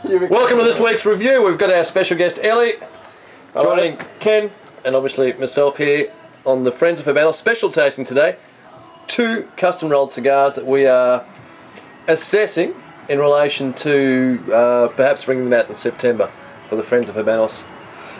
Welcome to this week's review. We've got our special guest Elie joining Ken and obviously myself here on the Friends of Hanabos special tasting today. 2 custom rolled cigars that we are assessing in relation to perhaps bringing them out in September for the Friends of Hanabos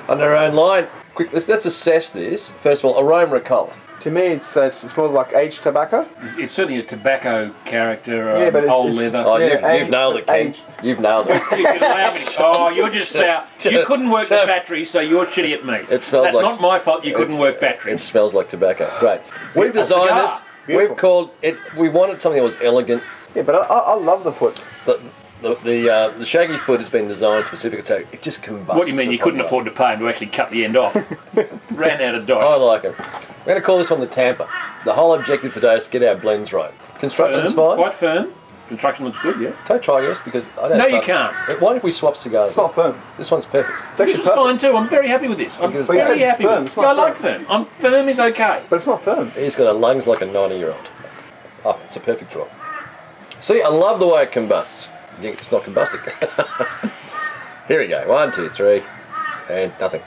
on their own line. Quick, let's assess this. First of all, aroma and colour. To me, it smells like aged tobacco. It's certainly a tobacco character, but old leather. Oh, you've nailed it, Ken. You've nailed it. You can allow me to, oh, you're just you couldn't work the battery, so you're shitty at me. It smells That's like, not my fault. You couldn't work battery. It smells like tobacco. Great. We've designed this. Beautiful. We've called it. We wanted something that was elegant. Yeah, but I love the foot. The shaggy foot has been designed specifically so it just combusts. What do you mean you couldn't afford to pay him to actually cut the end off? Ran out of dosh. I like it. We're going to call this one the Tampa. The whole objective today is to get our blends right. Construction's fine. Quite firm. Construction looks good, yeah. Can I try yours? Because I don't. No, you can't. Why don't we swap cigars? It's not firm. This one's perfect. It's actually This is fine too. I'm very happy with this. I'm Because- very happy firm. with It's it. not I like firm. firm. Firm is okay. But it's not firm. He's got a lungs like a 90-year-old. Oh, it's a perfect draw. See, I love the way it combusts. You think it's not combusting? Here we go. 1, 2, 3, and nothing.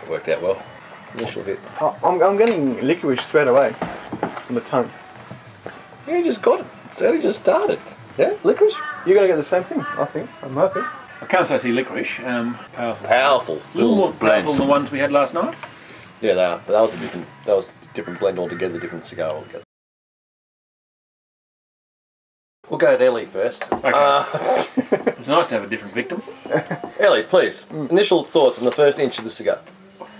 It worked out well. Initial hit. I'm getting licorice straight away from the tongue. You just got it. It's only just started. Yeah, licorice. You're going to get the same thing, I think. I'm hoping. I can't say I see licorice. Powerful. Powerful. A little more blend. powerful than the ones we had last night. Yeah, they are. But that was a different blend altogether, different cigar altogether. We'll go at Elie first. Okay. It's nice to have a different victim. Elie, please. Initial thoughts on the first inch of the cigar.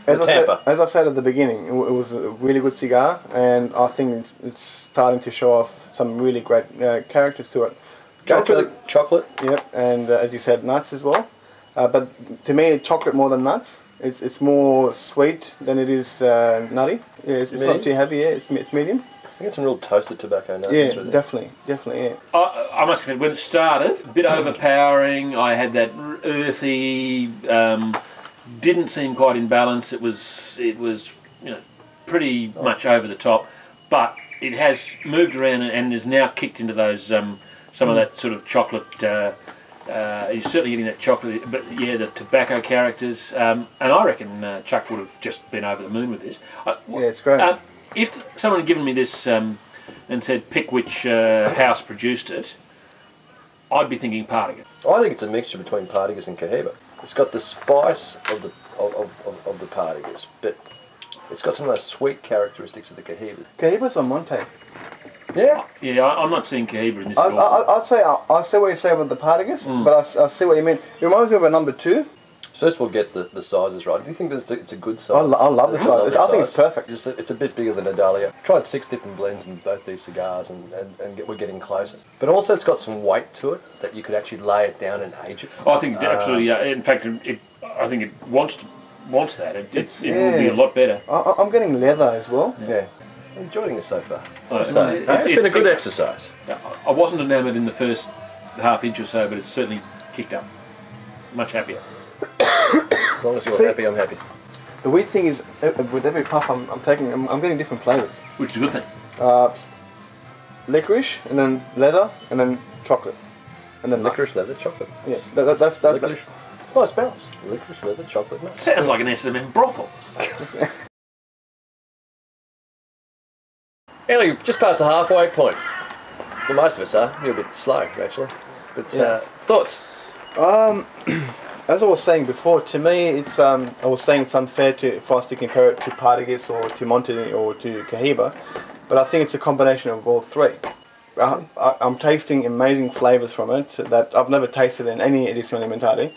As Tampa. I said at the beginning, it was a really good cigar, and I think it's starting to show off some really great characters to it. Go through the chocolate. Yep, and as you said, nuts as well. But to me, chocolate more than nuts. It's more sweet than it is nutty. Yeah, it's not too heavy. Yeah, it's medium. I think it's some real toasted tobacco nuts. Yeah, through there. definitely, yeah. I must admit, when it started, a bit overpowering. I had that earthy. Didn't seem quite in balance. It was pretty much over the top, but it has moved around and is now kicked into those some of that sort of chocolate. You're certainly getting that chocolate, but yeah, the tobacco characters. And I reckon Chuck would have just been over the moon with this. Yeah, it's great. If someone had given me this and said pick which house produced it, I'd be thinking Partagas. I think it's a mixture between Partagas and Cohiba. It's got the spice of the Partagas, but it's got some of those sweet characteristics of the Cohiba. Cohiba's on Monte. Yeah? Yeah, I'm not seeing Cohiba in this at all. I see what you say about the Partagas, but I see what you mean. It reminds me of a number 2. First of all, get the sizes right. Do you think it's a good size? I love the size. I think it's perfect. It's a bit bigger than a Dahlia. I've tried 6 different blends in both these cigars, and we're getting closer. But also, it's got some weight to it that you could actually lay it down and age it. I think absolutely. In fact, I think it wants that. It will be a lot better. I'm getting leather as well. Yeah. I'm enjoying it so far. It's It's been a good exercise. I wasn't enamoured in the first half inch or so, but it's certainly kicked up. Much happier. As long as you're happy, I'm happy. The weird thing is, with every puff I'm taking, I'm getting different flavours. Which is a good thing. Licorice, and then leather, and then chocolate, and then Licorice, leather, chocolate. Yeah, that's licorice. It's a nice balance. Licorice, leather, chocolate, nuts. Sounds like an S&M brothel. Elie, just past the halfway point. Well, most of us are. You're a bit slow, actually. But thoughts? As I was saying before, to me, it's I was saying it's unfair for us to compare it to Partagas or to Monte or to Cohiba, but I think it's a combination of all 3. I'm tasting amazing flavours from it that I've never tasted in any Edición Alimentari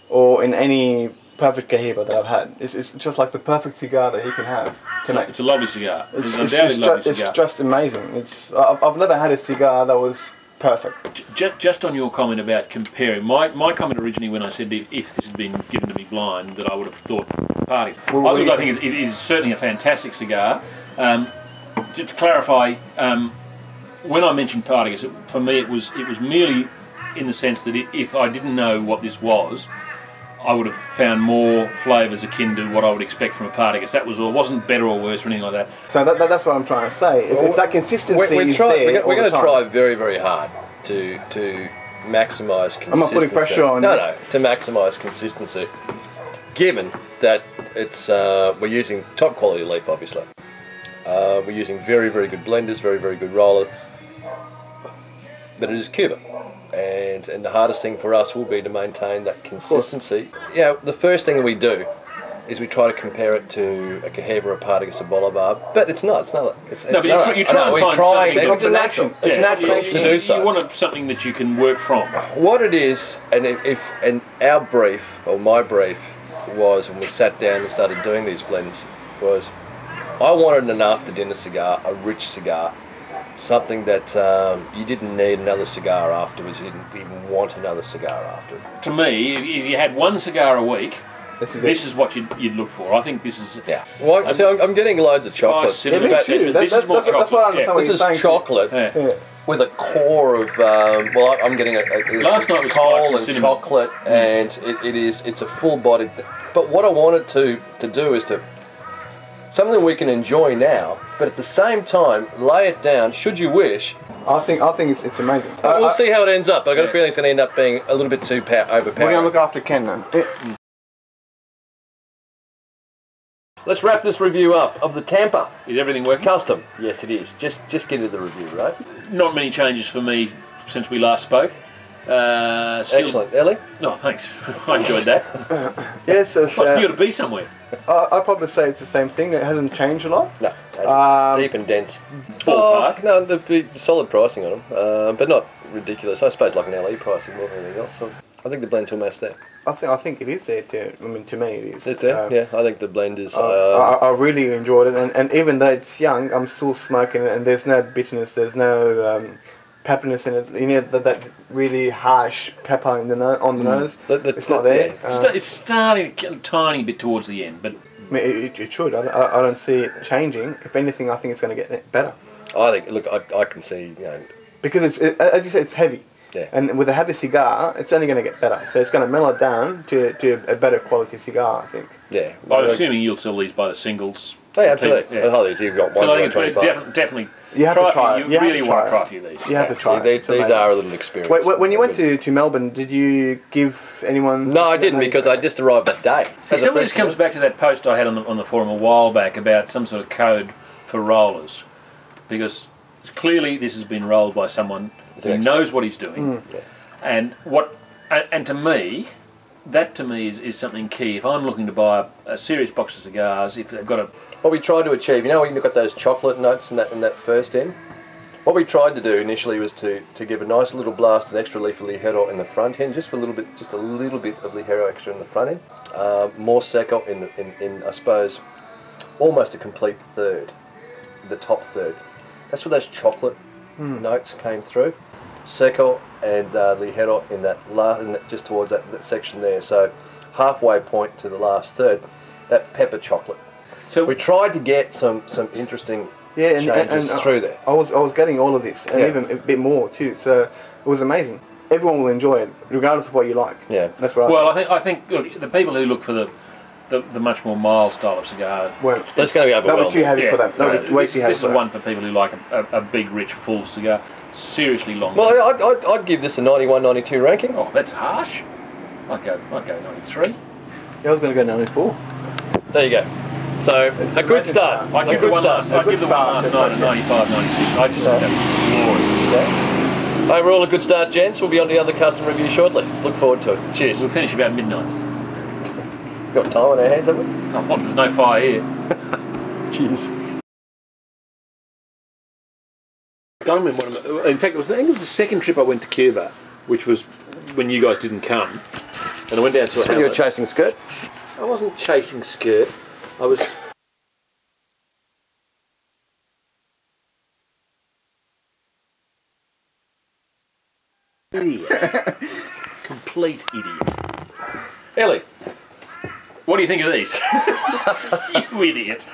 or in any perfect Cohiba that I've had. It's just like the perfect cigar that you can have. It's a lovely cigar. It's just amazing. I've never had a cigar that was perfect. Just on your comment about comparing, my comment originally when I said if this had been given to me blind, that I would have thought Partagas. I think it is certainly a fantastic cigar. Just to clarify, when I mentioned Partagas, for me it was merely in the sense that if I didn't know what this was, I would have found more flavours akin to what I would expect from a Partagas. That was all. It wasn't better or worse or anything like that. So that's what I'm trying to say. If that consistency is there, we're going to try very, very hard to maximise consistency. I'm not putting pressure on No, you. no, to maximise consistency. Given that it's we're using top quality leaf, obviously. We're using very, very good blenders, very, very good roller. But it is Cuban. And the hardest thing for us will be to maintain that consistency. Yeah, the first thing we do is we try to compare it to a Cahiba, a Partagas, a Bolivar, but it's not. No, but you try and find something. It's natural. It's natural to do so. You want something that you can work from. What it is, and our brief, or my brief, was when we sat down and started doing these blends, was I wanted an after dinner cigar, a rich cigar, something that you didn't need another cigar afterwards. You didn't even want another cigar after. To me, if you had one cigar a week, This is what you'd look for. I think this is... Yeah. Well, so I'm getting loads of chocolate. Cinnamon, me too. this is more chocolate. That's what I understand. This is chocolate with a core of, well, I'm getting a Last night was coal spice and and cinnamon. chocolate, and it's a full-bodied... But what I wanted to do is to... Something we can enjoy now, but at the same time, lay it down, should you wish. I think it's amazing. We'll see how it ends up, but I've got a feeling it's going to end up being a little bit too overpowering. We're going to look after Ken now. Let's wrap this review up of the Tampa. Is everything working? Custom. Yes, it is. Just get into the review, right? Not many changes for me since we last spoke. Excellent. Elie? Oh, thanks. I enjoyed that. Yes, it's, You got to be somewhere. I'd probably say it's the same thing. It hasn't changed a lot. No, it's deep and dense. Ballpark. No, the solid pricing on them, but not ridiculous. I suppose like an LE pricing more than anything else. So I think the blend's almost there. I think it is there too. I mean, to me it is. It's there. Yeah, I think the blend is. I really enjoyed it, and even though it's young, I'm still smoking it, and there's no bitterness, there's no pepperiness in it. You know that really harsh pepper in the on the nose. It's not there. It's starting a tiny bit towards the end, but I mean, it should. I don't see it changing. If anything, I think it's going to get better. I think. Look, I can see. Because as you said, it's heavy. Yeah. And with a heavy cigar, it's only going to get better. So it's going to mellow down to a better quality cigar, I think. Yeah. I'm assuming you'll sell these by the singles. Oh, yeah, absolutely. Yeah. Well, you've got one. I think it's definitely. You have to try it. You really want to try a few of these. You have to try it. These are a little experience. Wait, when you went to Melbourne, did you give anyone? No, I didn't, because I just arrived that day. Some of this comes back to that post I had on the forum a while back about some sort of code for rollers, because clearly this has been rolled by someone who knows what he's doing, and to me, that is something key. If I'm looking to buy a serious box of cigars, if they've got a... What we tried to achieve, when you've got those chocolate notes in that first end, what we tried to do initially was to give a nice little blast, an extra leaf of Ligero in the front end, just a little bit of Ligero extra in the front end, more Seco in I suppose, almost a complete third, the top third. That's where those chocolate notes came through. Seco and Ligero in that just towards that section there. So halfway point to the last third, that pepper chocolate. So we tried to get some interesting changes through there. I was getting all of this, and even a bit more too. So it was amazing. Everyone will enjoy it, regardless of what you like. Yeah, that's what. I think look, the people who look for the much more mild style of cigar, that's going to be overwhelming. That'll be too heavy for them. This is one for people who like a big, rich, full cigar. Seriously long. Well, I'd give this a 91, 92 ranking. Oh, that's harsh. I'd go 93. Yeah, I was going to go 94. There you go. So a good start. I'd give the one last night a 95, 96. I just think that was glorious. Overall, a good start, gents. We'll be on the other custom review shortly. Look forward to it. Cheers. We'll finish about midnight. Got time on our hands, have we? Oh, there's no fire here. Cheers. I remember in fact, I think it was the second trip I went to Cuba, which was when you guys didn't come, and I went down to So you were chasing skirt? I wasn't chasing skirt. I was. Idiot. Complete idiot. Elie, what do you think of these? You idiot.